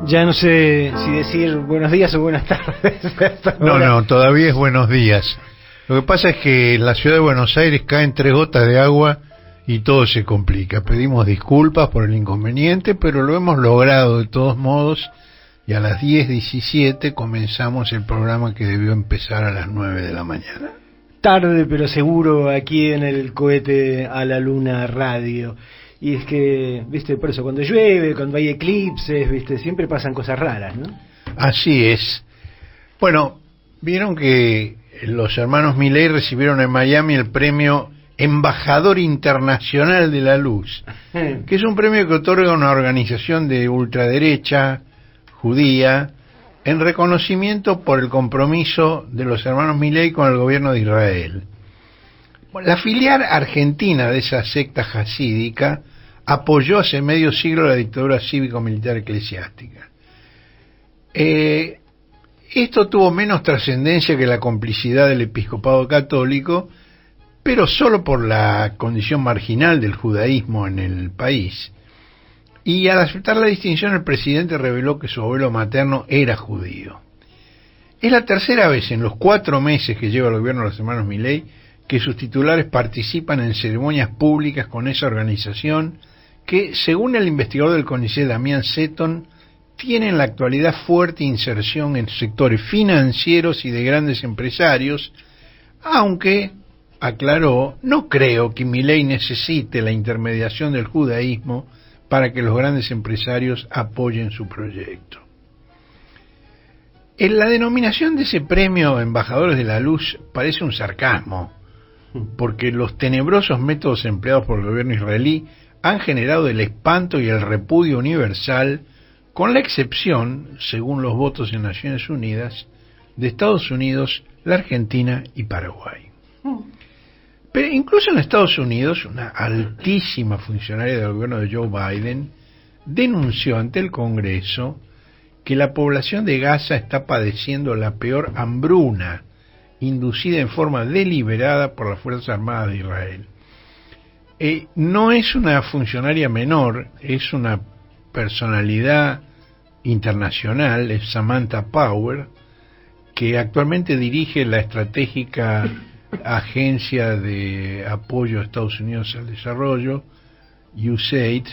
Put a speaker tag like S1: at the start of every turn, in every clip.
S1: Ya no sé si decir buenos días o buenas tardes.
S2: No, todavía es buenos días. Lo que pasa es que en la ciudad de Buenos Aires caen 3 gotas de agua y todo se complica. Pedimos disculpas por el inconveniente, pero lo hemos logrado de todos modos, y a las 10:17 comenzamos el programa que debió empezar a las 9 de la mañana.
S1: Tarde pero seguro aquí en el Cohete a la Luna Radio. Y es que, viste, por eso cuando llueve, cuando hay eclipses, viste, siempre pasan cosas raras, ¿no?
S2: Así es. Bueno, vieron que los hermanos Milei recibieron en Miami el premio Embajador Internacional de la Luz, que es un premio que otorga una organización de ultraderecha judía en reconocimiento por el compromiso de los hermanos Milei con el gobierno de Israel. La filial argentina de esa secta jasídica apoyó hace medio siglo la dictadura cívico-militar eclesiástica. Esto tuvo menos trascendencia que la complicidad del episcopado católico, pero solo por la condición marginal del judaísmo en el país. Y al aceptar la distinción, el presidente reveló que su abuelo materno era judío. Es la tercera vez en los 4 meses que lleva el gobierno de los hermanos Milei que sus titulares participan en ceremonias públicas con esa organización que, según el investigador del CONICET, Damián Seton, tiene en la actualidad fuerte inserción en sectores financieros y de grandes empresarios, aunque, aclaró, no creo que Milei necesite la intermediación del judaísmo para que los grandes empresarios apoyen su proyecto. En la denominación de ese premio Embajadores de la Luz parece un sarcasmo, porque los tenebrosos métodos empleados por el gobierno israelí han generado el espanto y el repudio universal, con la excepción, según los votos en Naciones Unidas, de Estados Unidos, la Argentina y Paraguay. Pero incluso en Estados Unidos, una altísima funcionaria del gobierno de Joe Biden denunció ante el Congreso que la población de Gaza está padeciendo la peor hambruna inducida en forma deliberada por las Fuerzas Armadas de Israel. No es una funcionaria menor, es una personalidad internacional, es Samantha Power, que actualmente dirige la estratégica Agencia de Apoyo a Estados Unidos al Desarrollo, USAID,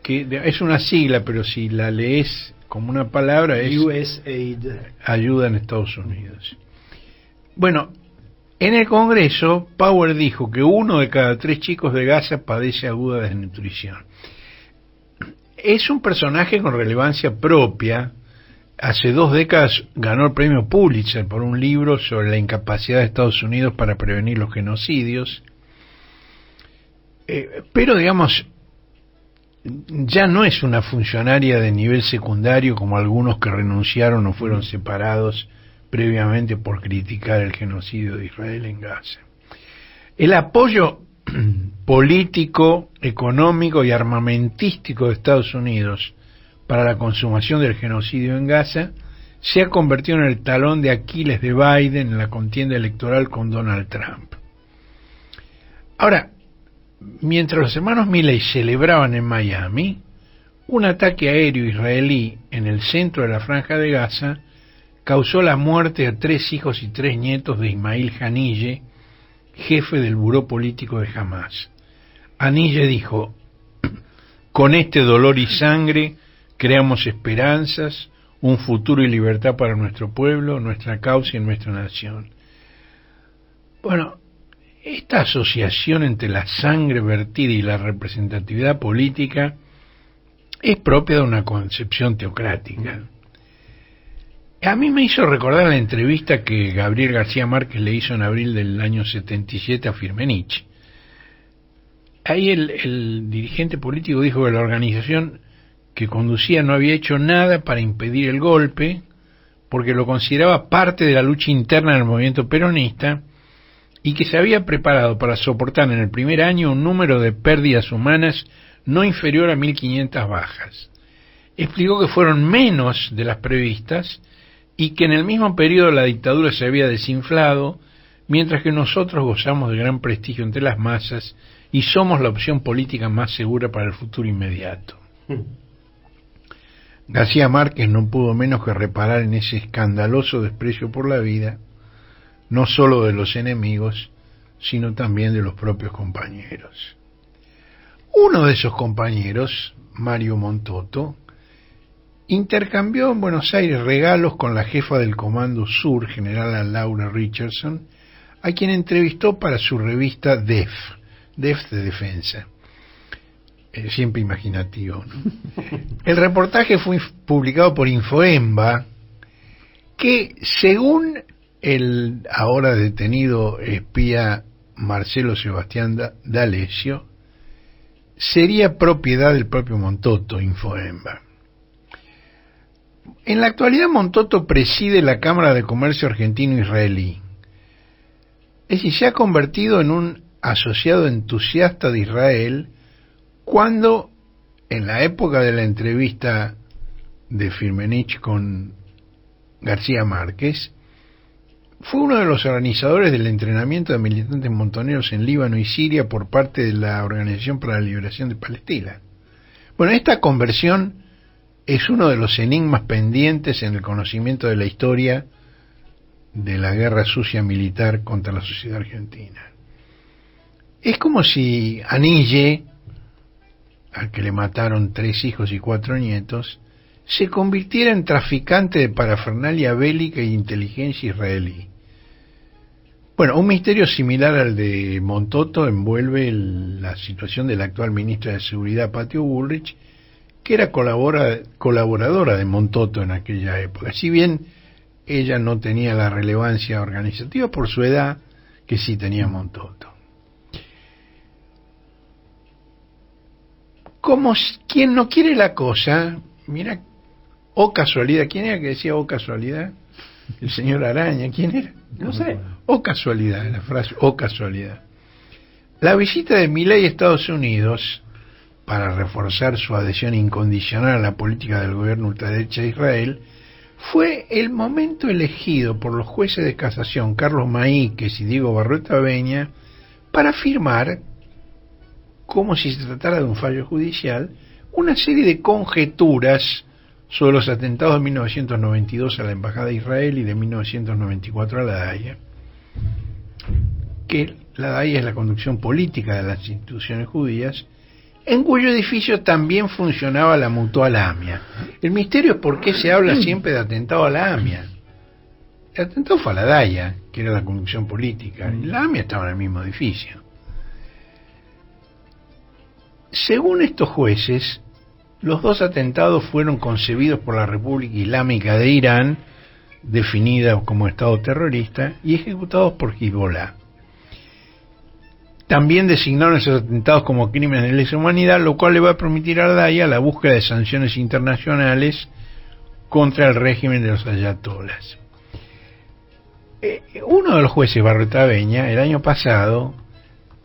S2: que es una sigla, pero si la lees como una palabra es
S1: USAID,
S2: Ayuda en Estados Unidos. Bueno, en el Congreso, Power dijo que 1 de cada 3 chicos de Gaza padece aguda desnutrición. Es un personaje con relevancia propia. Hace 2 décadas ganó el premio Pulitzer por un libro sobre la incapacidad de Estados Unidos para prevenir los genocidios. Pero, digamos, ya no es una funcionaria de nivel secundario como algunos que renunciaron o fueron separados previamente por criticar el genocidio de Israel en Gaza. El apoyo político, económico y armamentístico de Estados Unidos para la consumación del genocidio en Gaza se ha convertido en el talón de Aquiles de Biden en la contienda electoral con Donald Trump. Ahora, mientras los hermanos Milei celebraban en Miami, un ataque aéreo israelí en el centro de la Franja de Gaza causó la muerte a 3 hijos y 3 nietos de Ismail Haniyeh, jefe del buró político de Hamas. Haniyeh dijo: con este dolor y sangre creamos esperanzas, un futuro y libertad para nuestro pueblo, nuestra causa y nuestra nación. Bueno, esta asociación entre la sangre vertida y la representatividad política es propia de una concepción teocrática. A mí me hizo recordar la entrevista que Gabriel García Márquez le hizo en abril del año 77 a Firmenich. Ahí el dirigente político dijo que la organización que conducía no había hecho nada para impedir el golpe, porque lo consideraba parte de la lucha interna del movimiento peronista, y que se había preparado para soportar en el primer año un número de pérdidas humanas no inferior a 1.500 bajas. Explicó que fueron menos de las previstas y que en el mismo periodo la dictadura se había desinflado, mientras que nosotros gozamos de gran prestigio entre las masas y somos la opción política más segura para el futuro inmediato. García Márquez no pudo menos que reparar en ese escandaloso desprecio por la vida, no solo de los enemigos, sino también de los propios compañeros. Uno de esos compañeros, Mario Montoto, intercambió en Buenos Aires regalos con la jefa del Comando Sur, general Laura Richardson, a quien entrevistó para su revista DEF de Defensa. Siempre imaginativo, ¿no? El reportaje fue publicado por Infoemba, que según el ahora detenido espía Marcelo Sebastián D'Alessio, sería propiedad del propio Montoto. Infoemba. En la actualidad Montoto preside la Cámara de Comercio Argentino-Israelí. Es decir, se ha convertido en un asociado entusiasta de Israel, cuando en la época de la entrevista de Firmenich con García Márquez, fue uno de los organizadores del entrenamiento de militantes montoneros en Líbano y Siria por parte de la Organización para la Liberación de Palestina. Bueno, esta conversión es uno de los enigmas pendientes en el conocimiento de la historia de la guerra sucia militar contra la sociedad argentina. Es como si Anille, al que le mataron 3 hijos y 4 nietos, se convirtiera en traficante de parafernalia bélica e inteligencia israelí. Bueno, un misterio similar al de Montoto envuelve la situación de la actual ministra de Seguridad, Patio Bullrich, que era colaboradora de Montoto en aquella época. Si bien ella no tenía la relevancia organizativa por su edad, que sí tenía Montoto. Como quien no quiere la cosa, mira, oh casualidad, ¿quién era que decía oh casualidad? El señor Araña, ¿quién era? No sé, oh casualidad, la frase oh casualidad. La visita de Milei a Estados Unidos, para reforzar su adhesión incondicional a la política del gobierno ultraderecha de Israel, fue el momento elegido por los jueces de casación Carlos Maíquez y Diego Barroetaveña para firmar, como si se tratara de un fallo judicial, una serie de conjeturas sobre los atentados de 1992 a la Embajada de Israel y de 1994 a la Haya, que la Haya es la conducción política de las instituciones judías, en cuyo edificio también funcionaba la Mutual AMIA. El misterio es por qué se habla siempre de atentado a la AMIA. El atentado fue a la Haya, que era la conducción política, y la AMIA estaba en el mismo edificio. Según estos jueces, los 2 atentados fueron concebidos por la República Islámica de Irán, definida como Estado terrorista, y ejecutados por Hezbollah. También designaron esos atentados como crímenes de lesa humanidad, lo cual le va a permitir a la Haya la búsqueda de sanciones internacionales contra el régimen de los ayatolás. Uno de los jueces, Barroetaveña, el año pasado,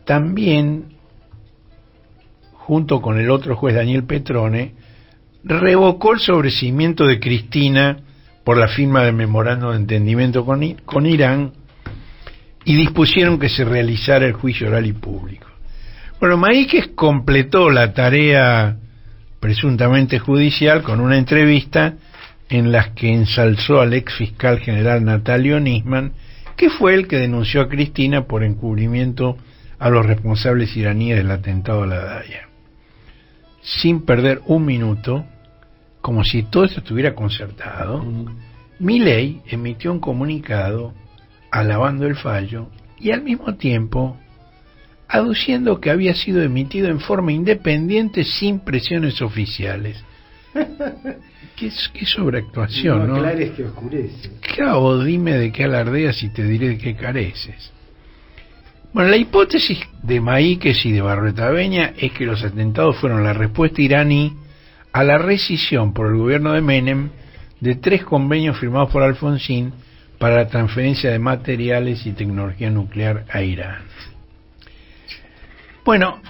S2: también, junto con el otro juez Daniel Petrone, revocó el sobreseimiento de Cristina por la firma del memorando de entendimiento con Irán, y dispusieron que se realizara el juicio oral y público. Bueno, Maíquez completó la tarea presuntamente judicial con una entrevista en la que ensalzó al ex fiscal general Natalio Nisman, que fue el que denunció a Cristina por encubrimiento a los responsables iraníes del atentado a la Haya. Sin perder un minuto, como si todo esto estuviera concertado, Milei emitió un comunicado alabando el fallo y al mismo tiempo aduciendo que había sido emitido en forma independiente sin presiones oficiales. Qué sobreactuación, ¿no?
S1: Aclares que oscurece.
S2: Claro, dime de qué alardeas y te diré de qué careces. Bueno, la hipótesis de Maíquez y de Barroetaveña es que los atentados fueron la respuesta iraní a la rescisión por el gobierno de Menem de 3 convenios firmados por Alfonsín para la transferencia de materiales y tecnología nuclear a Irán. Bueno,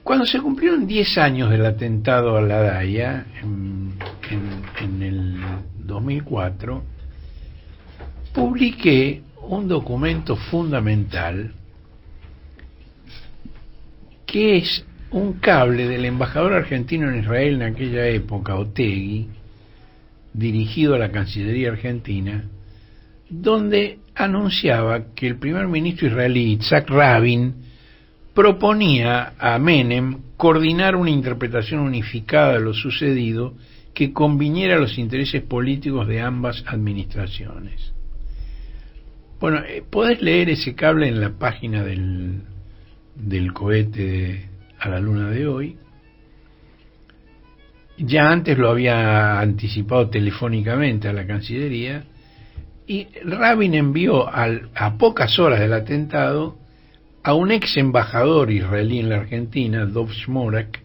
S2: cuando se cumplieron 10 años del atentado a la Haya, en el 2004, publiqué un documento fundamental que es un cable del embajador argentino en Israel en aquella época, Otegui, dirigido a la Cancillería argentina, donde anunciaba que el primer ministro israelí Yitzhak Rabin proponía a Menem coordinar una interpretación unificada de lo sucedido que conviniera los intereses políticos de ambas administraciones. Bueno, podés leer ese cable en la página del cohete a la luna de hoy. Ya antes lo había anticipado telefónicamente a la Cancillería, y Rabin envió a pocas horas del atentado a un ex embajador israelí en la Argentina, Dov Shmorak,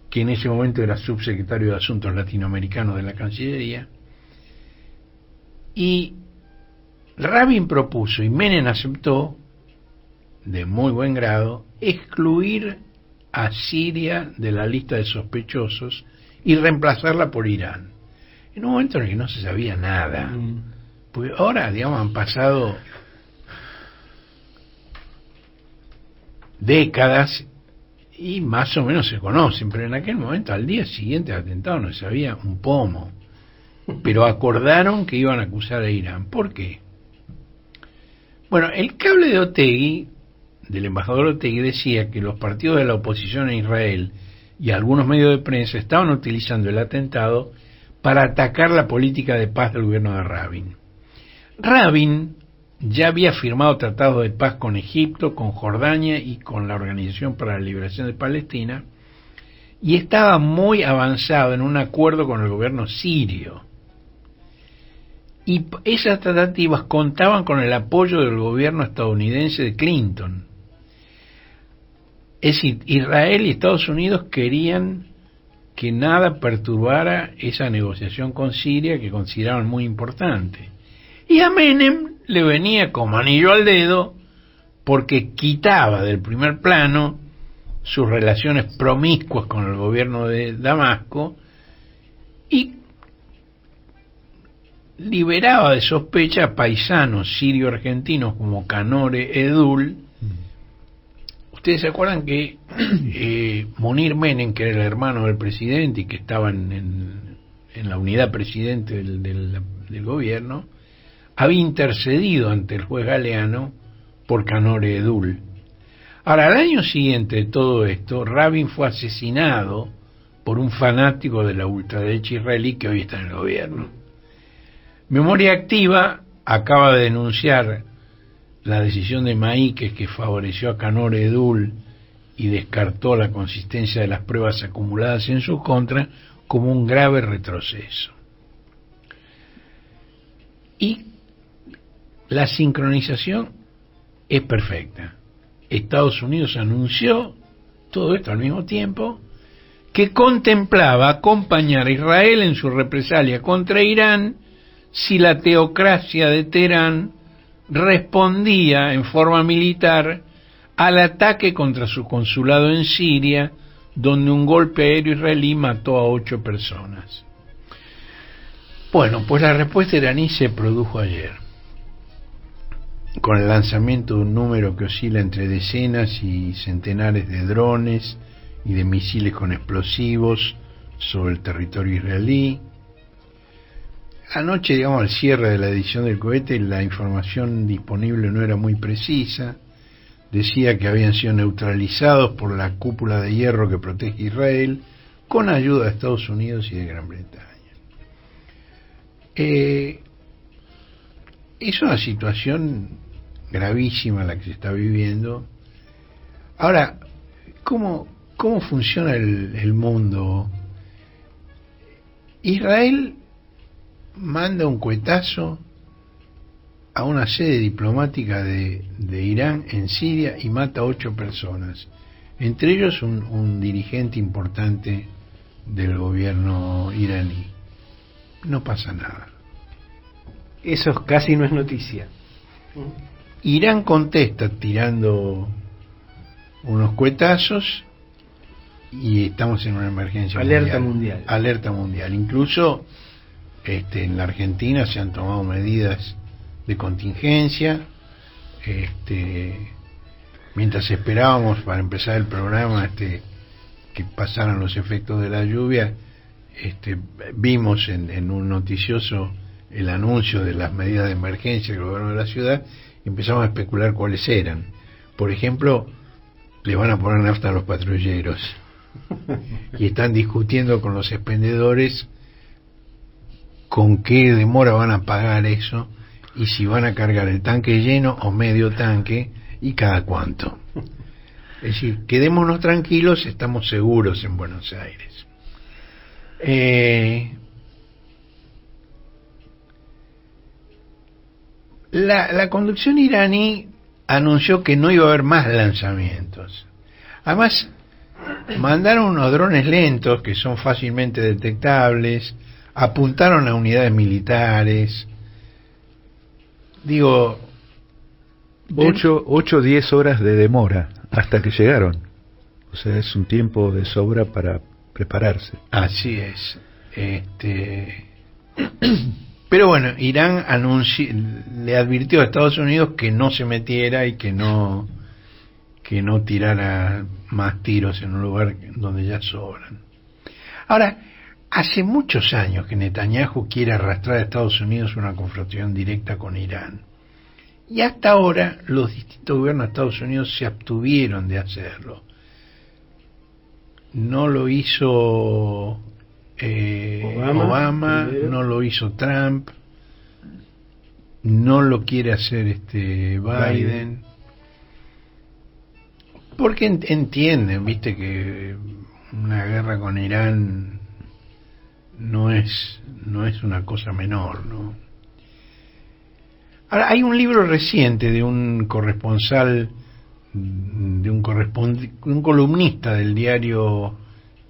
S2: que en ese momento era subsecretario de Asuntos Latinoamericanos de la Cancillería, y Rabin propuso, y Menem aceptó, de muy buen grado, excluir a Siria de la lista de sospechosos y reemplazarla por Irán, en un momento en el que no se sabía nada. Porque ahora, digamos, han pasado décadas y más o menos se conocen, pero en aquel momento, al día siguiente del atentado, no se sabía un pomo. Pero acordaron que iban a acusar a Irán. ¿Por qué? Bueno, el cable de Otegi, del embajador Otegi, decía que los partidos de la oposición en Israel y algunos medios de prensa estaban utilizando el atentado para atacar la política de paz del gobierno de Rabin. Rabin ya había firmado tratados de paz con Egipto, con Jordania y con la Organización para la Liberación de Palestina, y estaba muy avanzado en un acuerdo con el gobierno sirio. Y esas tratativas contaban con el apoyo del gobierno estadounidense de Clinton. Es decir, Israel y Estados Unidos querían que nada perturbara esa negociación con Siria, que consideraban muy importante. Y a Menem le venía como anillo al dedo, porque quitaba del primer plano sus relaciones promiscuas con el gobierno de Damasco y liberaba de sospecha a paisanos sirio-argentinos como Canore Edul. Ustedes se acuerdan que Munir Menem, que era el hermano del presidente y que estaba en la unidad presidente del gobierno, había intercedido ante el juez Galeano por Canore Edul. Ahora, al año siguiente de todo esto, Rabin fue asesinado por un fanático de la ultraderecha israelí que hoy está en el gobierno. Memoria Activa acaba de denunciar la decisión de Maíquez, que favoreció a Canore Edul y descartó la consistencia de las pruebas acumuladas en su contra, como un grave retroceso. Y la sincronización es perfecta. Estados Unidos anunció todo esto al mismo tiempo, que contemplaba acompañar a Israel en su represalia contra Irán si la teocracia de Teherán respondía en forma militar al ataque contra su consulado en Siria, donde un golpe aéreo israelí mató a 8 personas. Bueno, pues la respuesta iraní se produjo ayer, con el lanzamiento de un número que oscila entre decenas y centenares de drones y de misiles con explosivos sobre el territorio israelí. Anoche, digamos, al cierre de la edición del cohete, la información disponible no era muy precisa. Decía que habían sido neutralizados por la cúpula de hierro que protege a Israel, con ayuda de Estados Unidos y de Gran Bretaña. Es una situación gravísima la que se está viviendo. Ahora, ¿cómo funciona el mundo? Israel manda un cuetazo a una sede diplomática de Irán en Siria y mata a 8 personas, entre ellos un dirigente importante del gobierno iraní. No pasa nada.
S1: Eso casi no es noticia.
S2: Irán contesta tirando unos cuetazos y estamos en una emergencia mundial. Alerta mundial. Incluso en la Argentina se han tomado medidas de contingencia. Mientras esperábamos para empezar el programa que pasaran los efectos de la lluvia, vimos en un noticioso el anuncio de las medidas de emergencia del gobierno de la ciudad y empezamos a especular cuáles eran. Por ejemplo, le van a poner nafta a los patrulleros y están discutiendo con los expendedores con qué demora van a pagar eso y si van a cargar el tanque lleno o medio tanque y cada cuánto. Es decir, quedémonos tranquilos, estamos seguros en Buenos Aires. La conducción iraní anunció que no iba a haber más lanzamientos. Además, mandaron unos drones lentos que son fácilmente detectables, apuntaron a unidades militares. Digo,
S3: 8 o 10 horas de demora hasta que llegaron. O sea, es un tiempo de sobra para prepararse.
S2: Así es. Pero bueno, Irán le advirtió a Estados Unidos que no se metiera y que no tirara más tiros en un lugar donde ya sobran. Ahora, hace muchos años que Netanyahu quiere arrastrar a Estados Unidos a una confrontación directa con Irán. Y hasta ahora los distintos gobiernos de Estados Unidos se abstuvieron de hacerlo. No lo hizo Obama, no lo hizo Trump, no lo quiere hacer Biden. Porque entienden, viste, que una guerra con Irán no es una cosa menor, ¿no? Ahora, hay un libro reciente de un corresponsal, de un columnista del diario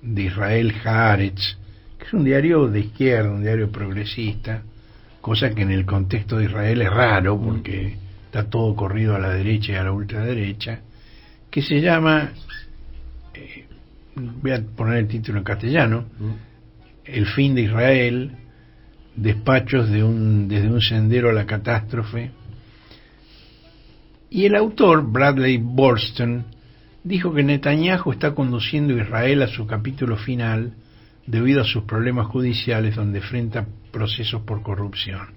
S2: de Israel, Haaretz, que es un diario de izquierda, un diario progresista, cosa que en el contexto de Israel es raro porque está todo corrido a la derecha y a la ultraderecha, que se llama, voy a poner el título en castellano, El fin de Israel, despachos desde un sendero a la catástrofe. Y el autor, Bradley Borston, dijo que Netanyahu está conduciendo a Israel a su capítulo final debido a sus problemas judiciales donde enfrenta procesos por corrupción.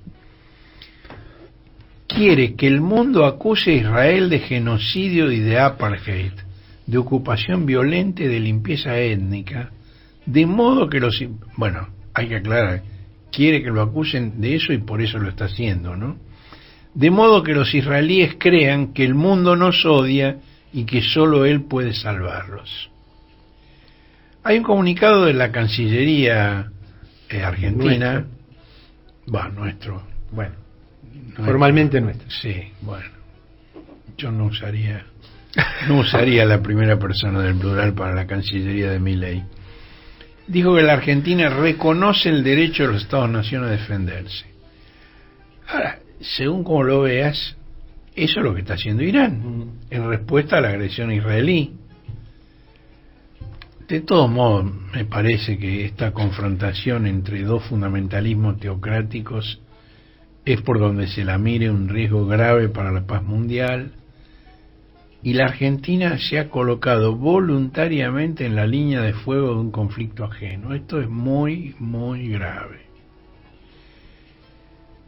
S2: Quiere que el mundo acuse a Israel de genocidio y de apartheid, de ocupación violenta y de limpieza étnica, de modo que hay que aclarar, quiere que lo acusen de eso y por eso lo está haciendo, ¿no? De modo que los israelíes crean que el mundo nos odia y que solo él puede salvarlos. Hay un comunicado de la Cancillería argentina,
S1: formalmente nuestro.
S2: Sí, bueno, yo no usaría la primera persona del plural para la Cancillería de Milei. Dijo que la Argentina reconoce el derecho de los Estados-nación a defenderse. Ahora, según como lo veas, eso es lo que está haciendo Irán, en respuesta a la agresión israelí. De todos modos, me parece que esta confrontación entre dos fundamentalismos teocráticos es por donde se la mire un riesgo grave para la paz mundial, y la Argentina se ha colocado voluntariamente en la línea de fuego de un conflicto ajeno. Esto es muy, muy grave.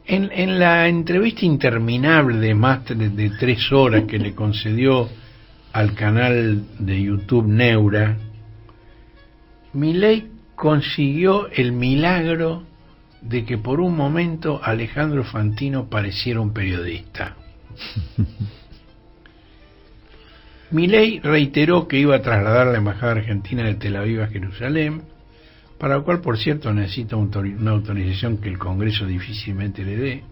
S2: En la entrevista interminable de más de 3 horas que le concedió al canal de YouTube Neura, Milei consiguió el milagro de que por un momento Alejandro Fantino pareciera un periodista. Milei reiteró que iba a trasladar la embajada argentina de Tel Aviv a Jerusalén, para lo cual, por cierto, necesita una autorización que el Congreso difícilmente le dé.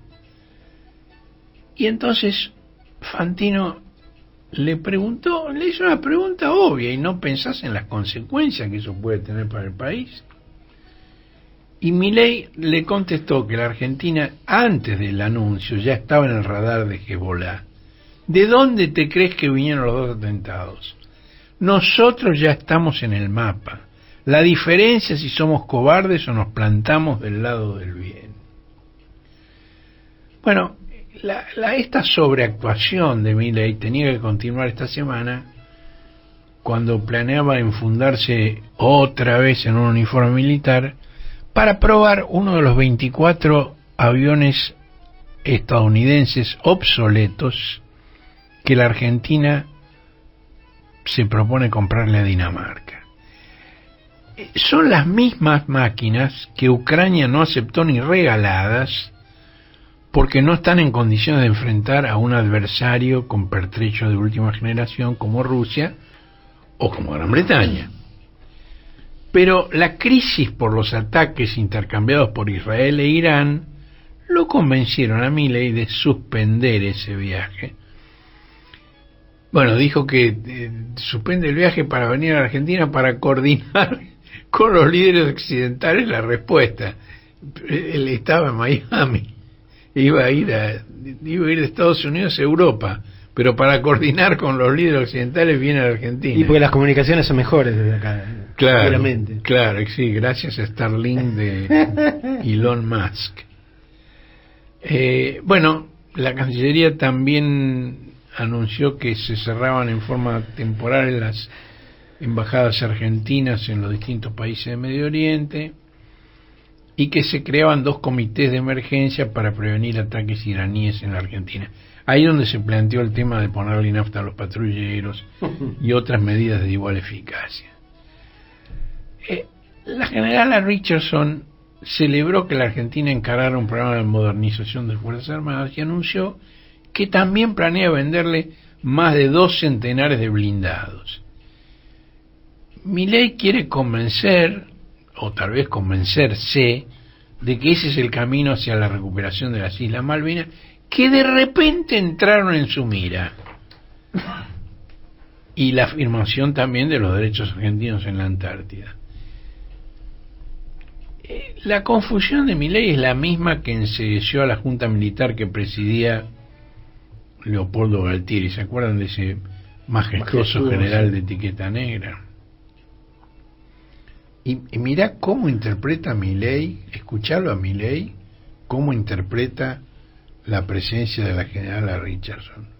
S2: Y entonces Fantino le hizo una pregunta obvia: ¿y no pensás en las consecuencias que eso puede tener para el país? Y Milei le contestó que la Argentina, antes del anuncio, ya estaba en el radar de Hezbollah. ¿De dónde te crees que vinieron los 2 atentados? Nosotros ya estamos en el mapa. La diferencia es si somos cobardes o nos plantamos del lado del bien. Bueno, esta sobreactuación de Milei tenía que continuar esta semana, cuando planeaba enfundarse otra vez en un uniforme militar para probar uno de los 24 aviones estadounidenses obsoletos que la Argentina se propone comprarle a Dinamarca. Son las mismas máquinas que Ucrania no aceptó ni regaladas porque no están en condiciones de enfrentar a un adversario con pertrechos de última generación como Rusia o como Gran Bretaña. Pero la crisis por los ataques intercambiados por Israel e Irán lo convencieron a Milei de suspender ese viaje. Bueno, dijo que suspende el viaje para venir a la Argentina para coordinar con los líderes occidentales la respuesta. Él estaba en Miami, iba a ir de Estados Unidos a Europa, pero para coordinar con los líderes occidentales viene a la Argentina.
S1: Y porque las comunicaciones son mejores desde acá.
S2: Claro,
S1: seguramente.
S2: claro, sí, gracias a Starlink de Elon Musk. Bueno, la Cancillería también anunció que se cerraban en forma temporal las embajadas argentinas en los distintos países de Medio Oriente y que se creaban 2 comités de emergencia para prevenir ataques iraníes en la Argentina. Ahí donde se planteó el tema de ponerle nafta a los patrulleros y otras medidas de igual eficacia. La generala Richardson celebró que la Argentina encarara un programa de modernización de las Fuerzas Armadas y anunció que también planea venderle más de 2 centenares de blindados. Milei quiere convencer, o tal vez convencerse, de que ese es el camino hacia la recuperación de las Islas Malvinas, que de repente entraron en su mira. Y la afirmación también de los derechos argentinos en la Antártida. La confusión de Milei es la misma que ensegueció a la Junta Militar que presidía Leopoldo Galtieri. ¿Se acuerdan de ese majestuoso general de etiqueta negra? Y mirá cómo interpreta Milei, escucharlo a Milei, cómo interpreta la presencia de la generala Richardson.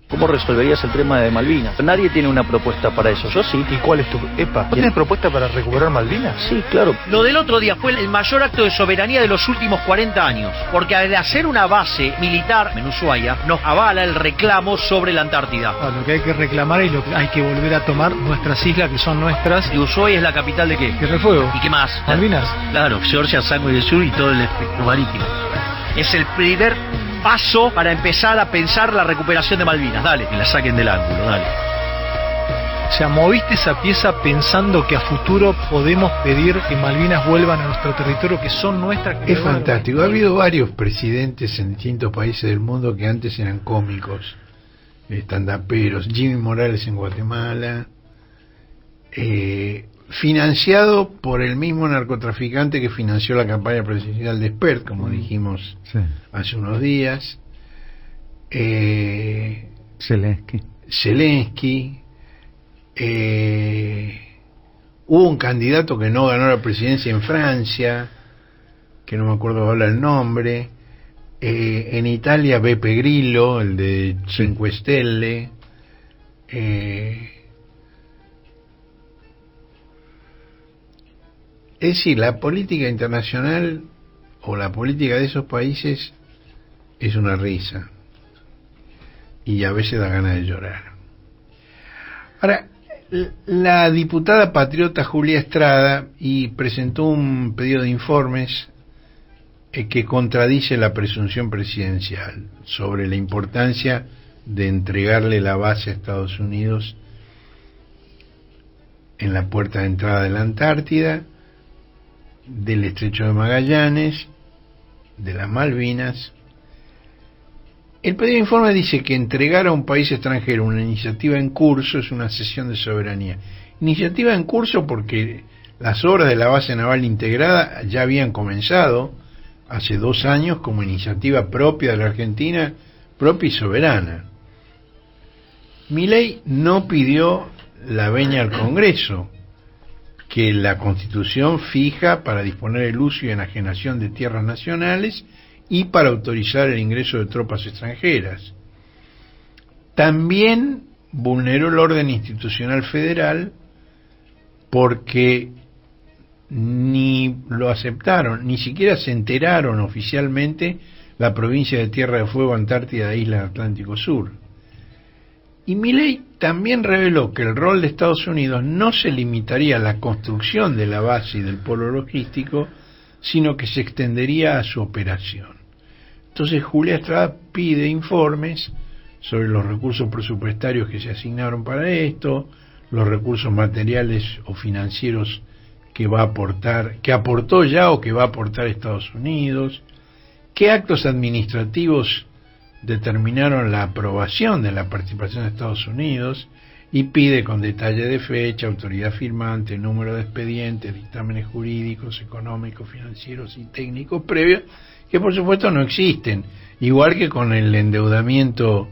S4: ¿Cómo resolverías el tema de Malvinas? Nadie tiene una propuesta para eso, yo sí.
S5: ¿Y cuál es tu EPA? ¿Tienes propuesta para recuperar Malvinas?
S4: Sí, claro.
S6: Lo del otro día fue el mayor acto de soberanía de los últimos 40 años, porque al hacer una base militar en Ushuaia, nos avala el reclamo sobre la Antártida.
S5: Lo que hay que reclamar y lo que hay que volver a tomar nuestras islas, que son nuestras.
S6: ¿Y Ushuaia es la capital de qué?
S5: Tierra del Fuego.
S6: ¿Y qué más?
S5: Malvinas.
S6: Claro, Georgia, Sangre del Sur y todo el espectro marítimo. Es el primer paso para empezar a pensar la recuperación de Malvinas. Dale, que la saquen del ángulo, dale.
S5: O sea, moviste esa pieza pensando que a futuro podemos pedir que Malvinas vuelvan a nuestro territorio, que son nuestras.
S2: Es fantástico. Ha habido varios presidentes en distintos países del mundo que antes eran cómicos, estandaperos. Jimmy Morales en Guatemala, financiado por el mismo narcotraficante que financió la campaña presidencial de Spert, como dijimos hace unos días. Zelensky. Hubo un candidato que no ganó la presidencia en Francia, que no me acuerdo ahora el nombre. En Italia, Beppe Grillo, el de Cinque Stelle. Es decir, la política internacional o la política de esos países es una risa y a veces da ganas de llorar. Ahora, la diputada patriota Julia Estrada presentó un pedido de informes que contradice la presunción presidencial sobre la importancia de entregarle la base a Estados Unidos en la puerta de entrada de la Antártida, del Estrecho de Magallanes, de las Malvinas. El pedido de informe dice que entregar a un país extranjero una iniciativa en curso es una cesión de soberanía. Iniciativa en curso porque las obras de la base naval integrada ya habían comenzado hace 2 años como iniciativa propia de la Argentina, propia y soberana. Milei no pidió la venia al Congreso, que la Constitución fija para disponer el uso y enajenación de tierras nacionales y para autorizar el ingreso de tropas extranjeras. También vulneró el orden institucional federal porque ni lo aceptaron, ni siquiera se enteraron oficialmente la provincia de Tierra del Fuego, Antártida e Islas Atlántico Sur. Y Milei también reveló que el rol de Estados Unidos no se limitaría a la construcción de la base y del polo logístico, sino que se extendería a su operación. Entonces Julia Estrada pide informes sobre los recursos presupuestarios que se asignaron para esto, los recursos materiales o financieros que va a aportar, que aportó ya o que va a aportar Estados Unidos, qué actos administrativos determinaron la aprobación de la participación de Estados Unidos, y pide con detalle de fecha, autoridad firmante, número de expedientes, dictámenes jurídicos, económicos, financieros y técnicos previos, que por supuesto no existen, igual que con el endeudamiento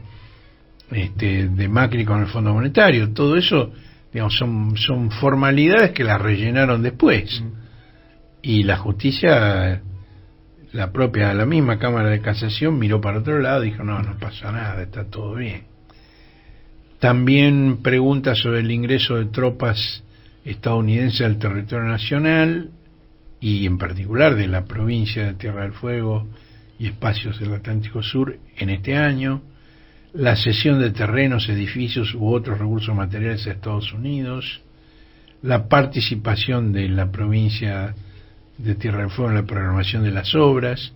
S2: de Macri con el Fondo Monetario. Todo eso, digamos, son formalidades que las rellenaron después, y la justicia, la misma Cámara de Casación miró para otro lado y dijo no pasa nada, está todo bien. También pregunta sobre el ingreso de tropas estadounidenses al territorio nacional, y en particular de la provincia de Tierra del Fuego y espacios del Atlántico Sur en este año, la cesión de terrenos, edificios u otros recursos materiales a Estados Unidos, la participación de la provincia de Tierra del Fuego en la programación de las obras,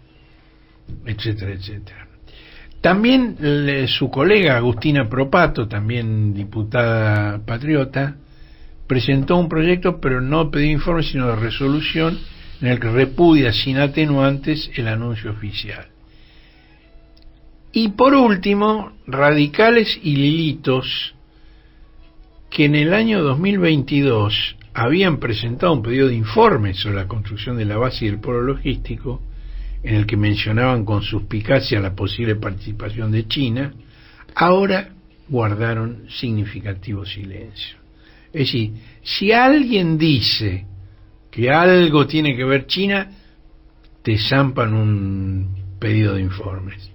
S2: etcétera, etcétera. También su colega Agustina Propato, también diputada patriota, presentó un proyecto, pero no pidió informe, sino de resolución, en el que repudia sin atenuantes el anuncio oficial. Y por último, radicales y lilitos, que en el año 2022 habían presentado un pedido de informe sobre la construcción de la base y el polo logístico, en el que mencionaban con suspicacia la posible participación de China, ahora guardaron significativo silencio. Es decir, si alguien dice que algo tiene que ver China, te zampan un pedido de informes.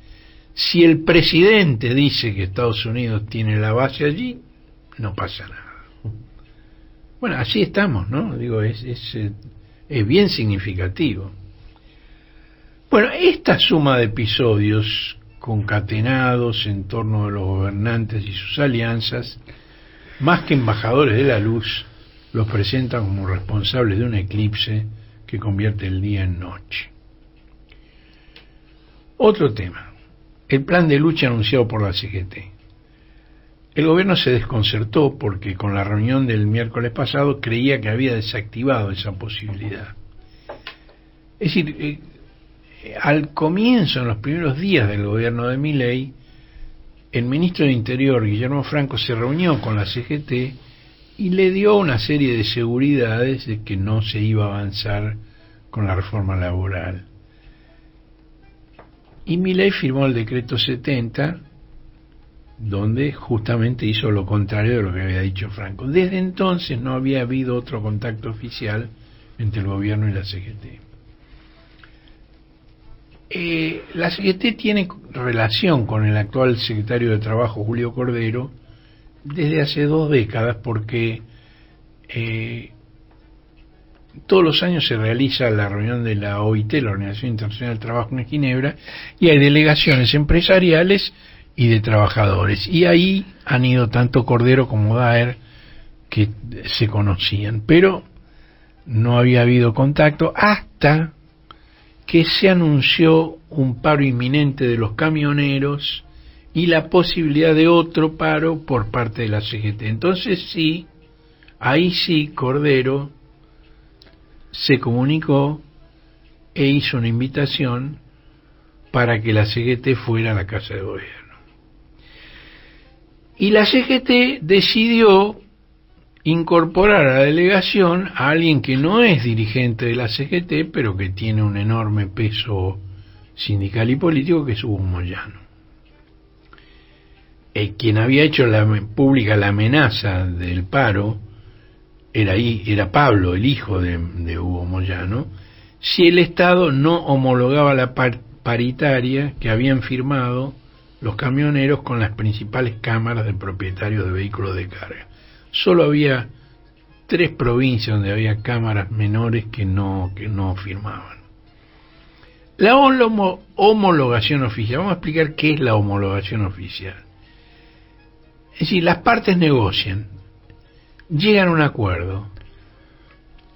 S2: Si el presidente dice que Estados Unidos tiene la base allí, no pasa nada. Bueno, así estamos, ¿no? Digo, es bien significativo. Bueno, esta suma de episodios concatenados en torno de los gobernantes y sus alianzas, más que embajadores de la luz, los presentan como responsables de un eclipse que convierte el día en noche. Otro tema, el plan de lucha anunciado por la CGT. El gobierno se desconcertó porque con la reunión del miércoles pasado creía que había desactivado esa posibilidad. Es decir, al comienzo, en los primeros días del gobierno de Milei, el ministro de Interior, Guillermo Franco, se reunió con la CGT y le dio una serie de seguridades de que no se iba a avanzar con la reforma laboral. Y Milei firmó el decreto 70, donde justamente hizo lo contrario de lo que había dicho Franco. Desde entonces no había habido otro contacto oficial entre el gobierno y la CGT. La CGT tiene relación con el actual secretario de Trabajo, Julio Cordero, desde hace 2 décadas, porque todos los años se realiza la reunión de la OIT, la Organización Internacional del Trabajo, en Ginebra, y hay delegaciones empresariales y de trabajadores, y ahí han ido tanto Cordero como Daer, que se conocían, pero no había habido contacto hasta que se anunció un paro inminente de los camioneros y la posibilidad de otro paro por parte de la CGT. Entonces sí, ahí sí Cordero se comunicó e hizo una invitación para que la CGT fuera a la Casa de Gobierno. Y la CGT decidió incorporar a la delegación a alguien que no es dirigente de la CGT, pero que tiene un enorme peso sindical y político, que es Hugo Moyano. Quien había hecho pública la amenaza del paro era Pablo, el hijo de Hugo Moyano, si el Estado no homologaba la paritaria que habían firmado los camioneros con las principales cámaras de propietarios de vehículos de carga. Solo había 3 provincias donde había cámaras menores que no firmaban. La homologación oficial. Vamos a explicar qué es la homologación oficial. Es decir, las partes negocian, llegan a un acuerdo,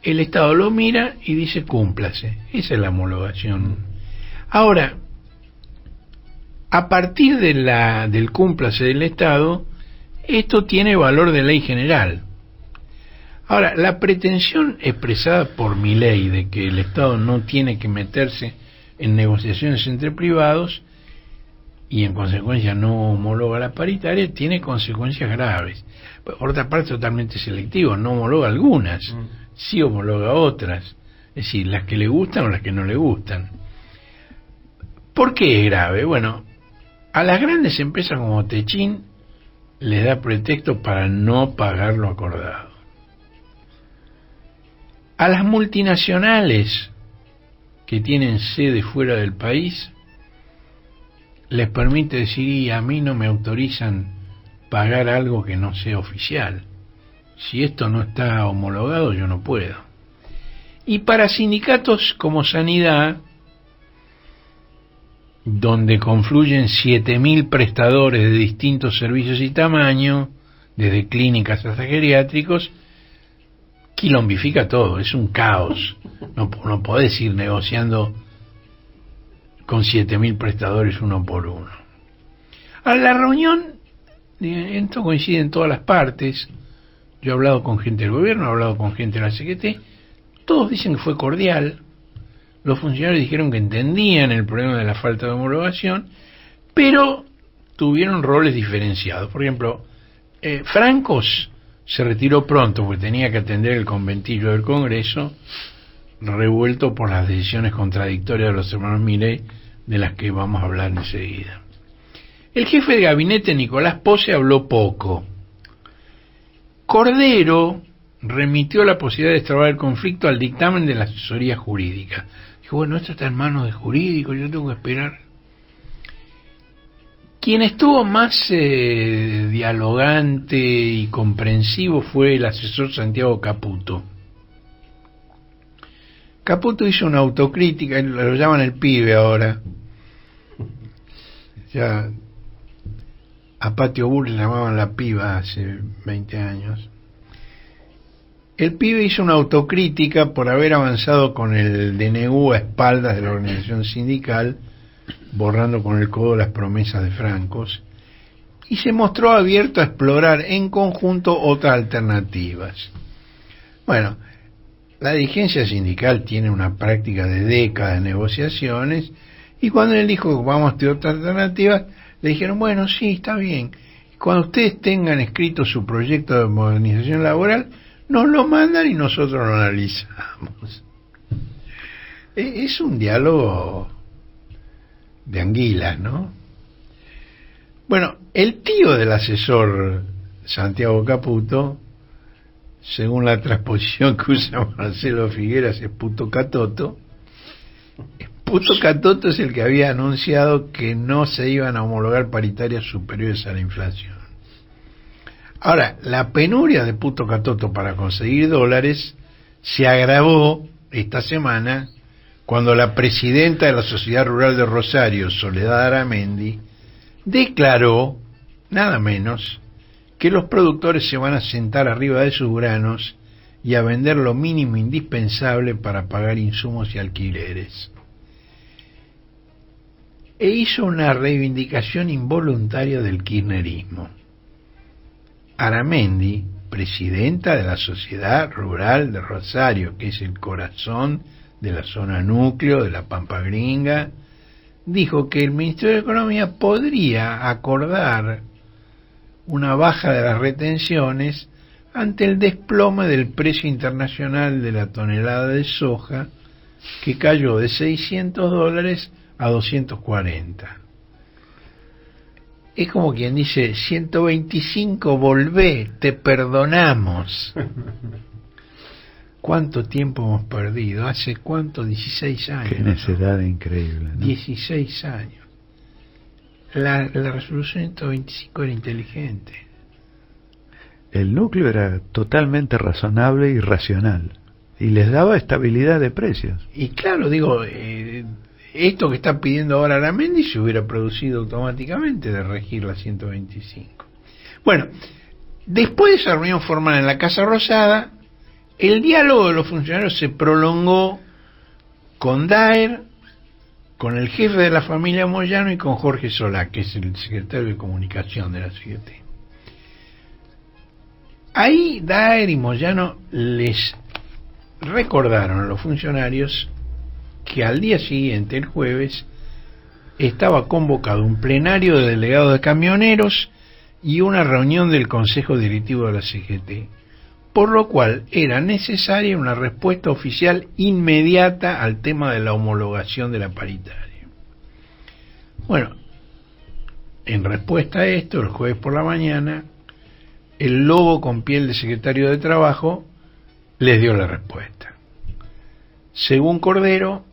S2: el Estado lo mira y dice cúmplase. Esa es la homologación. Ahora, a partir del cúmplase del Estado, esto tiene valor de ley general. Ahora, la pretensión expresada por Milei de que el Estado no tiene que meterse en negociaciones entre privados y en consecuencia no homologa la paritaria, tiene consecuencias graves. Por otra parte, totalmente selectivo, no homologa algunas, sí homologa otras, es decir, las que le gustan o las que no le gustan. ¿Por qué es grave? Bueno, a las grandes empresas como Techín les da pretexto para no pagar lo acordado. A las multinacionales que tienen sede fuera del país les permite decir, y a mí no me autorizan pagar algo que no sea oficial. Si esto no está homologado, yo no puedo. Y para sindicatos como Sanidad, donde confluyen 7.000 prestadores de distintos servicios y tamaño, desde clínicas hasta geriátricos, quilombifica todo, es un caos. No podés ir negociando con 7.000 prestadores uno por uno. A la reunión, esto coincide en todas las partes. Yo he hablado con gente del gobierno, he hablado con gente de la CGT, todos dicen que fue cordial. Los funcionarios dijeron que entendían el problema de la falta de homologación, pero tuvieron roles diferenciados. Por ejemplo, Francos se retiró pronto porque tenía que atender el conventillo del Congreso, revuelto por las decisiones contradictorias de los hermanos Milei, de las que vamos a hablar enseguida. El jefe de gabinete, Nicolás Pose, habló poco. Cordero remitió la posibilidad de destrabar el conflicto al dictamen de la asesoría jurídica. Dijo, bueno, esto está en manos de jurídico, yo tengo que esperar. Quien estuvo más dialogante y comprensivo fue el asesor Santiago Caputo. Caputo hizo una autocrítica, lo llaman el pibe ahora. Ya a Patio Bull le llamaban la piba hace 20 años. El pibe hizo una autocrítica por haber avanzado con el DNU a espaldas de la organización sindical, borrando con el codo las promesas de Francos, y se mostró abierto a explorar en conjunto otras alternativas. Bueno, la dirigencia sindical tiene una práctica de décadas de negociaciones, y cuando él dijo que vamos a tener otras alternativas, le dijeron, bueno, sí, está bien. Cuando ustedes tengan escrito su proyecto de modernización laboral, nos lo mandan y nosotros lo analizamos. Es un diálogo de anguilas, ¿no? Bueno, el tío del asesor Santiago Caputo, según la transposición que usa Marcelo Figueras, es Puto Catoto. Puto Catoto es el que había anunciado que no se iban a homologar paritarias superiores a la inflación. Ahora, la penuria de Puto Catoto para conseguir dólares se agravó esta semana cuando la presidenta de la Sociedad Rural de Rosario, Soledad Aramendi, declaró, nada menos, que los productores se van a sentar arriba de sus granos y a vender lo mínimo indispensable para pagar insumos y alquileres. E hizo una reivindicación involuntaria del kirchnerismo. Aramendi, presidenta de la Sociedad Rural de Rosario, que es el corazón de la zona núcleo de la Pampa Gringa, dijo que el Ministerio de Economía podría acordar una baja de las retenciones ante el desplome del precio internacional de la tonelada de soja, que cayó de $600 a 240. Es como quien dice, 125, volvé, te perdonamos. ¿Cuánto tiempo hemos perdido? ¿Hace cuánto? 16 años.
S3: Qué necedad increíble, ¿no?
S2: 16 años. La resolución 125 era inteligente.
S3: el núcleo era totalmente razonable y racional, y les daba estabilidad de precios.
S2: Y claro, digo, esto que está pidiendo ahora Aramendi se hubiera producido automáticamente de regir la 125. Bueno, después de esa reunión formal en la Casa Rosada, el diálogo de los funcionarios se prolongó con Daer, con el jefe de la familia Moyano y con Jorge Solá, que es el secretario de Comunicación de la CGT. Ahí Daer y Moyano les recordaron a los funcionarios que al día siguiente, el jueves, estaba convocado un plenario de delegados de camioneros y una reunión del Consejo Directivo de la CGT, por lo cual era necesaria una respuesta oficial inmediata al tema de la homologación de la paritaria. Bueno, en respuesta a esto, el jueves por la mañana, el lobo con piel de secretario de Trabajo les dio la respuesta. Según Cordero,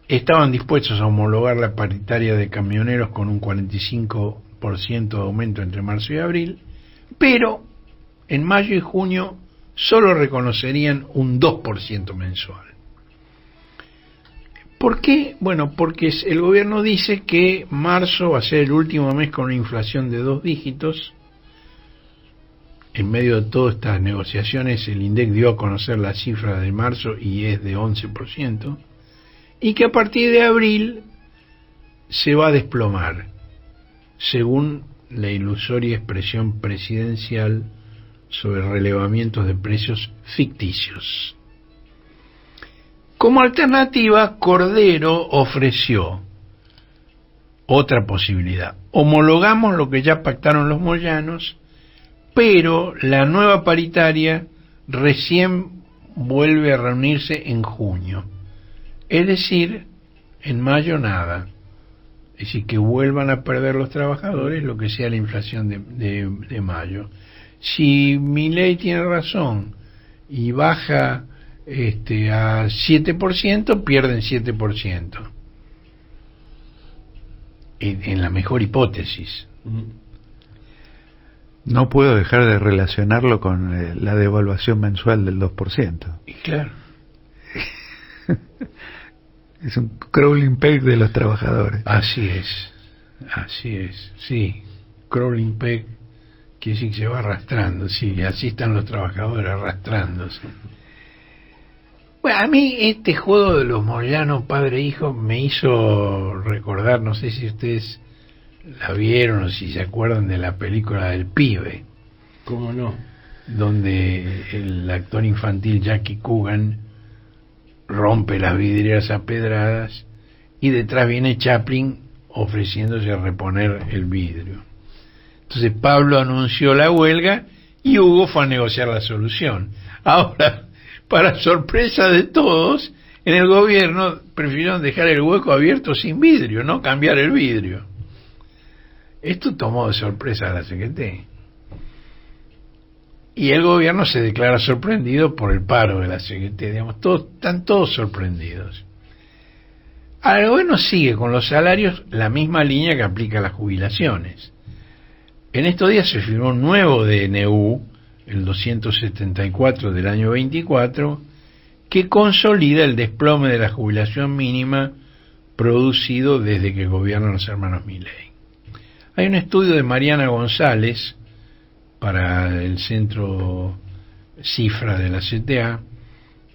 S2: estaban dispuestos a homologar la paritaria de camioneros con un 45% de aumento entre marzo y abril, pero en mayo y junio solo reconocerían un 2% mensual. ¿Por qué? Bueno, porque el gobierno dice que marzo va a ser el último mes con una inflación de 2 dígitos. En medio de todas estas negociaciones, el INDEC dio a conocer la cifra de marzo y es de 11%, y que a partir de abril se va a desplomar, según la ilusoria expresión presidencial sobre relevamientos de precios ficticios. Como alternativa, Cordero ofreció otra posibilidad: homologamos lo que ya pactaron los moyanos, pero la nueva paritaria recién vuelve a reunirse en junio, es decir, en mayo nada. Es decir, que vuelvan a perder los trabajadores lo que sea la inflación de mayo. Si Milei tiene razón y baja a 7%, pierden 7%. En la mejor hipótesis.
S3: No puedo dejar de relacionarlo con la devaluación mensual del 2%.
S2: Y claro.
S3: Es un crawling peg de los trabajadores.
S2: Así es, sí. Crawling peg quiere decir que se va arrastrando, sí, así están los trabajadores arrastrándose. Bueno, a mí este juego de los Moyano padre e hijo me hizo recordar, no sé si ustedes la vieron o si se acuerdan de la película del pibe.
S1: ¿Cómo no?
S2: Donde el actor infantil Jackie Coogan rompe las vidrieras a pedradas y detrás viene Chaplin ofreciéndose a reponer el vidrio. Entonces Pablo anunció la huelga y Hugo fue a negociar la solución. Ahora, para sorpresa de todos, en el gobierno prefirieron dejar el hueco abierto sin vidrio, no cambiar el vidrio. Esto tomó de sorpresa a la CGT. Y el gobierno se declara sorprendido por el paro de la CGT, digamos, están todos sorprendidos. Ahora, el gobierno sigue con los salarios la misma línea que aplica a las jubilaciones. En estos días se firmó un nuevo DNU, el 274 del año 24, que consolida el desplome de la jubilación mínima producido desde que gobiernan los hermanos Milei. Hay un estudio de Mariana González para el centro Cifra de la CTA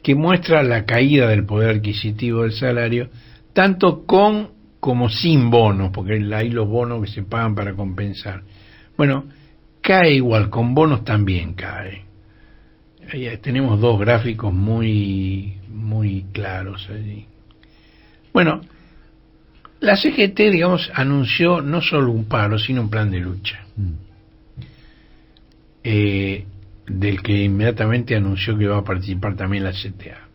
S2: que muestra la caída del poder adquisitivo del salario tanto con como sin bonos, porque hay los bonos que se pagan para compensar. Bueno, cae igual, con bonos también cae. Ahí tenemos dos gráficos muy claros allí. Bueno, la CGT, digamos, anunció no solo un paro, sino un plan de lucha. Del que inmediatamente anunció que va a participar también la CTA.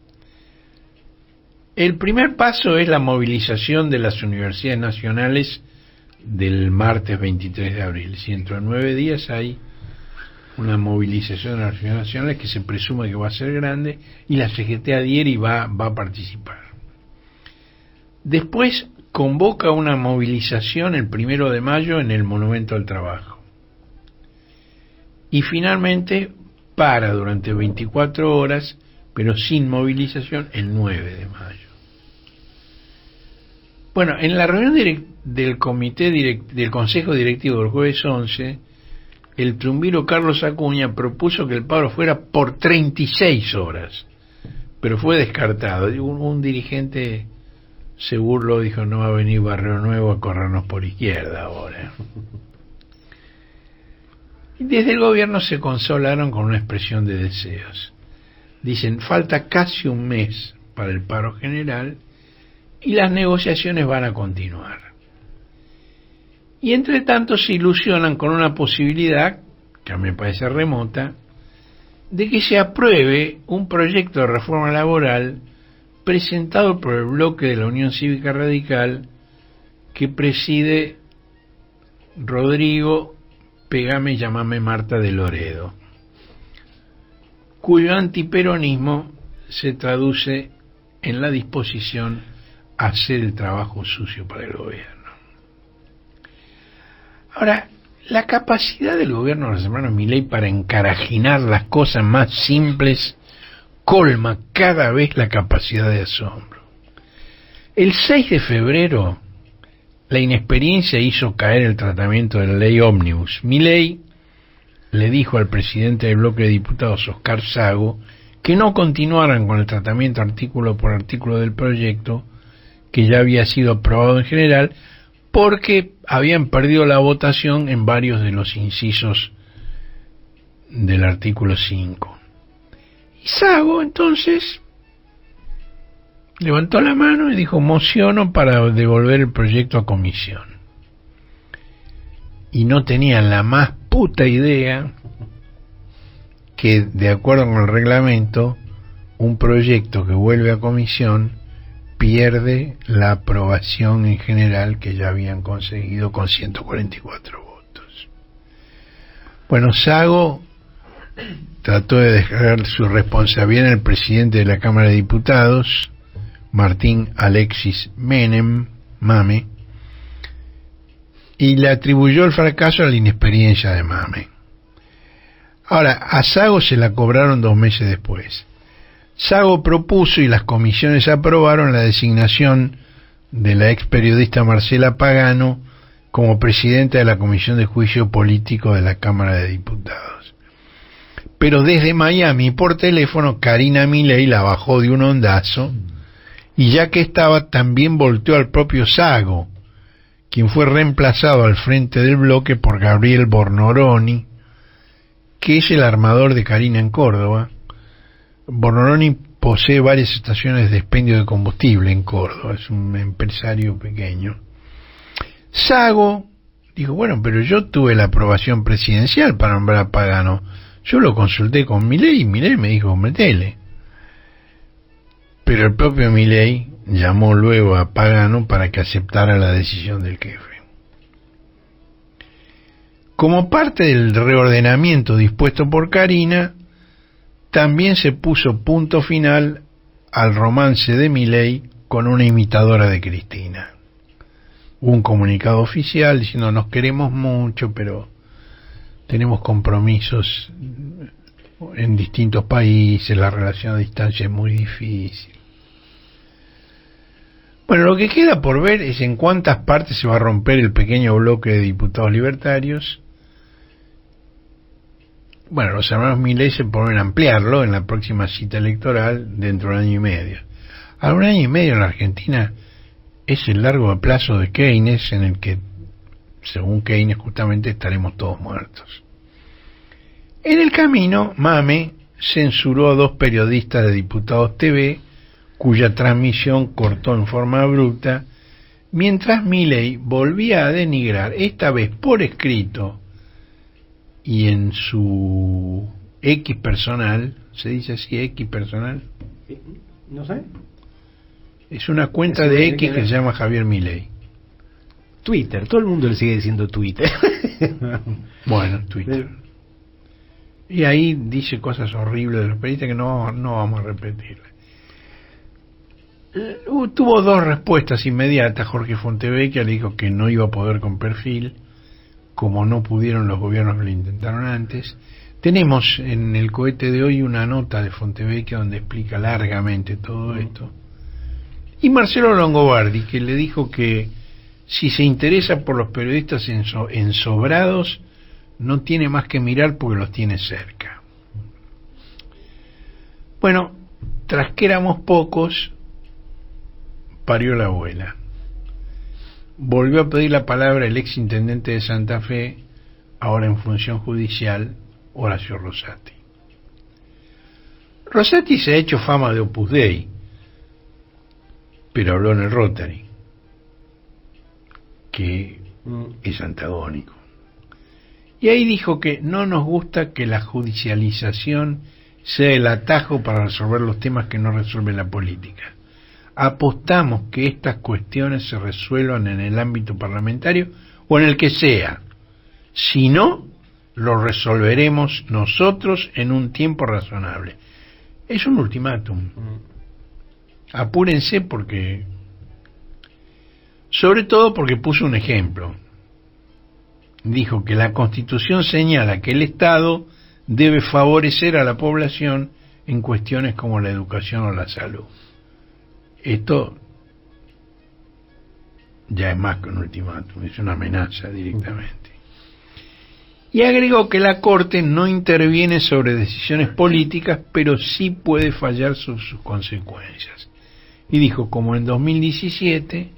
S2: El primer paso es la movilización de las universidades nacionales del martes 23 de abril. Si dentro de 9 días hay una movilización de las universidades nacionales que se presume que va a ser grande y la CGT adhiere y va a participar. Después convoca una movilización el 1 de mayo en el Monumento al Trabajo. y finalmente para durante 24 horas, pero sin movilización, el 9 de mayo. Bueno, en la reunión del del Consejo Directivo del jueves 11, el triunviro Carlos Acuña propuso que el paro fuera por 36 horas, pero fue descartado. Un dirigente se burló, dijo: no va a venir Barrio Nuevo a corrernos por izquierda ahora. Y desde el gobierno se consolaron con una expresión de deseos. Dicen: falta casi un mes para el paro general y las negociaciones van a continuar. Y entre tanto se ilusionan con una posibilidad, que a mí me parece remota, de que se apruebe un proyecto de reforma laboral presentado por el bloque de la Unión Cívica Radical que preside Rodrigo Pegame, llamame Marta de Loredo, cuyo antiperonismo se traduce en la disposición a hacer el trabajo sucio para el gobierno. Ahora, la capacidad del gobierno de los hermanos Milei para encarajinar las cosas más simples colma cada vez la capacidad de asombro. El 6 de febrero, la inexperiencia hizo caer el tratamiento de la ley ómnibus. Milei le dijo al presidente del bloque de diputados, Oscar Sago, que no continuaran con el tratamiento artículo por artículo del proyecto, que ya había sido aprobado en general, porque habían perdido la votación en varios de los incisos del artículo 5. Y Sago entonces levantó la mano y dijo: mociono para devolver el proyecto a comisión. Y no tenían la más puta idea que, de acuerdo con el reglamento, un proyecto que vuelve a comisión pierde la aprobación en general que ya habían conseguido con 144 votos. Bueno, Sago trató de dejar su responsabilidad en el presidente de la Cámara de Diputados, Martín Alexis Menem, Mame, y le atribuyó el fracaso a la inexperiencia de Mame. Ahora, a Sago se la cobraron 2 meses después. Sago propuso y las comisiones aprobaron la designación de la ex periodista Marcela Pagano como presidenta de la Comisión de Juicio Político de la Cámara de Diputados. Pero desde Miami por teléfono Karina Milei la bajó de un ondazo, y ya que estaba también volteó al propio Sago, quien fue reemplazado al frente del bloque por Gabriel Bornoroni, que es el armador de Karina en Córdoba. Bornoroni posee varias estaciones de expendio de combustible en Córdoba, es un empresario pequeño. Sago dijo: bueno, pero yo tuve la aprobación presidencial para nombrar a Pagano, yo lo consulté con Milei y Milei me dijo: metele. Pero el propio Milei llamó luego a Pagano para que aceptara la decisión del jefe. Como parte del reordenamiento dispuesto por Karina, también se puso punto final al romance de Milei con una imitadora de Cristina. Hubo un comunicado oficial diciendo: nos queremos mucho, pero tenemos compromisos en distintos países, la relación a distancia es muy difícil. Bueno, lo que queda por ver es en cuántas partes se va a romper el pequeño bloque de diputados libertarios. Bueno, los hermanos Milei se ponen a ampliarlo en la próxima cita electoral dentro de 1 año y medio. Ahora, 1 año y medio en la Argentina es el largo plazo de Keynes, en el que, según Keynes, justamente estaremos todos muertos. En el camino, Mame censuró a 2 periodistas de Diputados TV, cuya transmisión cortó en forma abrupta, mientras Milei volvía a denigrar, esta vez por escrito, y en su X personal, ¿se dice así, X personal?
S1: No sé.
S2: Es una cuenta de X que se llama Javier Milei.
S1: Twitter, todo el mundo le sigue diciendo Twitter.
S2: Bueno, Twitter. Y ahí dice cosas horribles de los periodistas que no vamos a repetir. Tuvo 2 respuestas inmediatas. Jorge Fontevecchia le dijo que no iba a poder con perfil, como no pudieron los gobiernos que lo intentaron antes. Tenemos en el cohete de hoy una nota de Fontevecchia donde explica largamente todo esto. Y Marcelo Longobardi, que le dijo que si se interesa por los periodistas ensobrados, no tiene más que mirar porque los tiene cerca. Bueno, tras que éramos pocos, parió la abuela. Volvió a pedir la palabra el ex intendente de Santa Fe, ahora en función judicial, Horacio Rosati. Rosati se ha hecho fama de Opus Dei, pero habló en el Rotary, que es antagónico. Y ahí dijo que no nos gusta que la judicialización sea el atajo para resolver los temas que no resuelve la política. Apostamos que estas cuestiones se resuelvan en el ámbito parlamentario o en el que sea. Si no, lo resolveremos nosotros en un tiempo razonable. Es un ultimátum. Apúrense porque... Sobre todo porque puso un ejemplo. Dijo que la Constitución señala que el Estado debe favorecer a la población en cuestiones como la educación o la salud. Esto ya es más que un ultimátum, es una amenaza directamente. Y agregó que la Corte no interviene sobre decisiones políticas, pero sí puede fallar sobre sus consecuencias. Y dijo, como en 2017,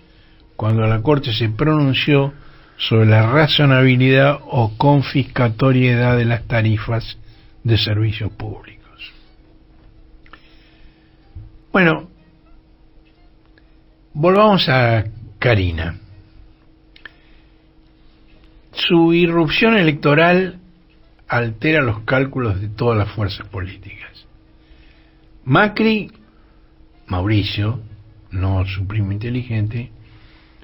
S2: cuando la Corte se pronunció sobre la razonabilidad o confiscatoriedad de las tarifas de servicios públicos. Bueno, volvamos a Karina. Su irrupción electoral altera los cálculos de todas las fuerzas políticas. Macri, Mauricio, no su primo inteligente,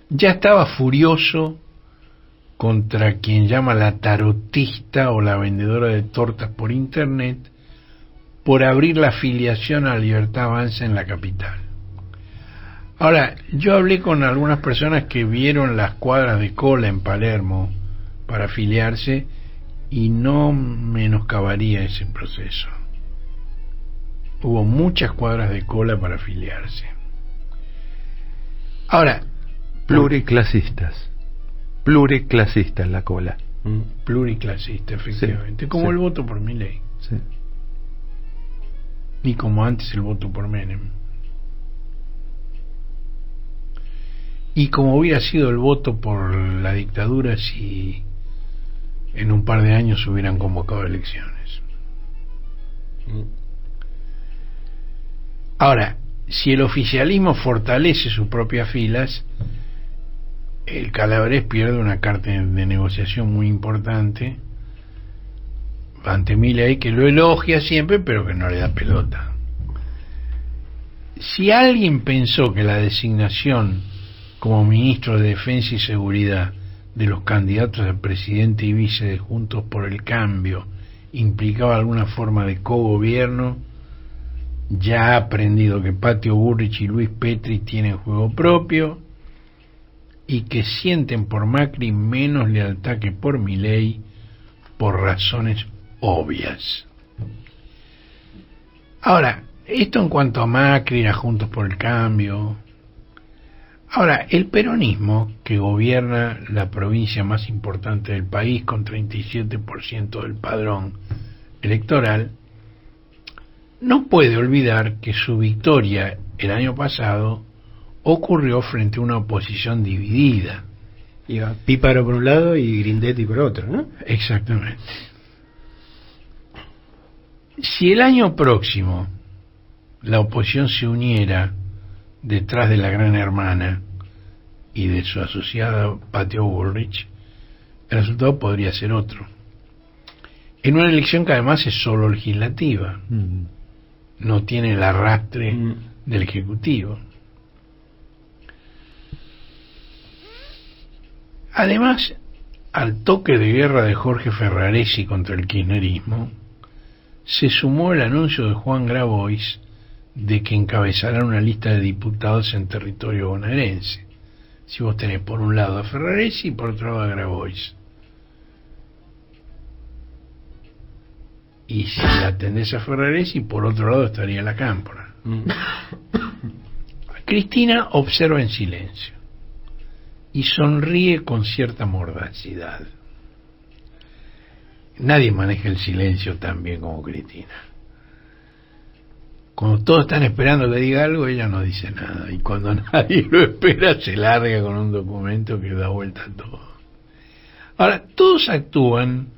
S2: ya estaba furioso contra quien llama la tarotista o la vendedora de tortas por internet por abrir la afiliación a Libertad Avanza en la capital. Ahora, yo hablé con algunas personas que vieron las cuadras de cola en Palermo para afiliarse y no menoscabaría ese proceso. Hubo muchas cuadras de cola para afiliarse. Ahora,
S3: pluriclasistas la cola.
S2: Pluriclasista, efectivamente,
S3: sí,
S2: como
S3: sí.
S2: el voto por Milei.
S3: Sí.
S2: Y como antes el voto por Menem. Y como hubiera sido el voto por la dictadura si en un par de años hubieran convocado elecciones. Ahora, si el oficialismo fortalece sus propias filas, el Calabrés pierde una carta de negociación muy importante ante Milei, que lo elogia siempre pero que no le da pelota. Si alguien pensó que la designación como ministro de Defensa y Seguridad de los candidatos a presidente y vice de Juntos por el Cambio implicaba alguna forma de cogobierno, ya ha aprendido que Patio Bullrich y Luis Petri tienen juego propio y que sienten por Macri menos lealtad que por Milei por razones obvias. Ahora, esto en cuanto a Macri, a Juntos por el Cambio. Ahora, el peronismo, que gobierna la provincia más importante del país con 37% del padrón electoral, no puede olvidar que su victoria el año pasado ocurrió frente a una oposición dividida.
S1: Iba Píparo por un lado y Grindetti por otro, ¿no?
S2: Exactamente. Si el año próximo la oposición se uniera detrás de la Gran Hermana y de su asociada Patio Bullrich, el resultado podría ser otro. En una elección que además es solo legislativa, no tiene el arrastre del Ejecutivo. Además, al toque de guerra de Jorge Ferraresi contra el kirchnerismo, se sumó el anuncio de Juan Grabois de que encabezará una lista de diputados en territorio bonaerense. Si vos tenés por un lado a Ferraresi y por otro lado a Grabois. Y si la atendés a Ferraresi, por otro lado estaría la Cámpora. Cristina observa en silencio y sonríe con cierta mordacidad. Nadie maneja el silencio tan bien como Cristina. Cuando todos están esperando que diga algo, ella no dice nada. Y cuando nadie lo espera, se larga con un documento que da vuelta a todo. Ahora, todos actúan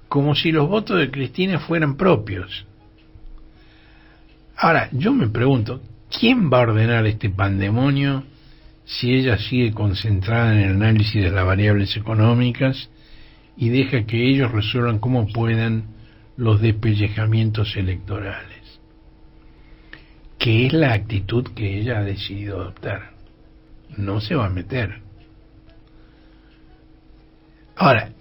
S2: como si los votos de Cristina fueran propios. Ahora, yo me pregunto, ¿quién va a ordenar este pandemonio si ella sigue concentrada en el análisis de las variables económicas y deja que ellos resuelvan como puedan los despellejamientos electorales? Que es la actitud que ella ha decidido adoptar. No se va a meter. Ahora,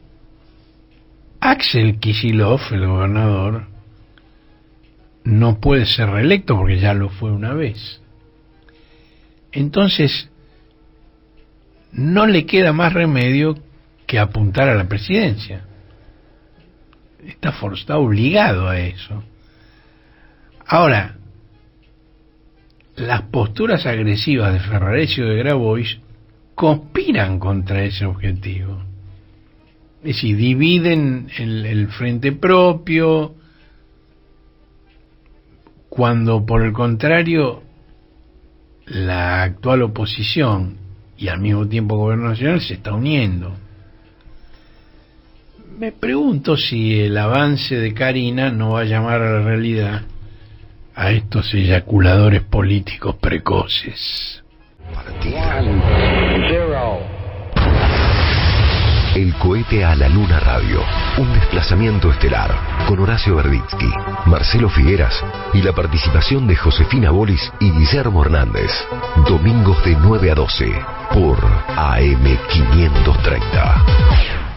S2: Axel Kicillof, el gobernador, no puede ser reelecto porque ya lo fue una vez. Entonces, no le queda más remedio que apuntar a la presidencia. Está obligado a eso. Ahora, las posturas agresivas de Ferraresi o de Grabois conspiran contra ese objetivo. Es decir, dividen el frente propio, cuando por el contrario la actual oposición y al mismo tiempo gobierno nacional se está uniendo. Me pregunto si el avance de Karina no va a llamar a la realidad a estos eyaculadores políticos precoces.
S7: El cohete a la luna radio, un desplazamiento estelar, con Horacio Verditsky, Marcelo Figueras y la participación de Josefina Bolis y Guillermo Hernández. Domingos de 9 a 12 por AM 530.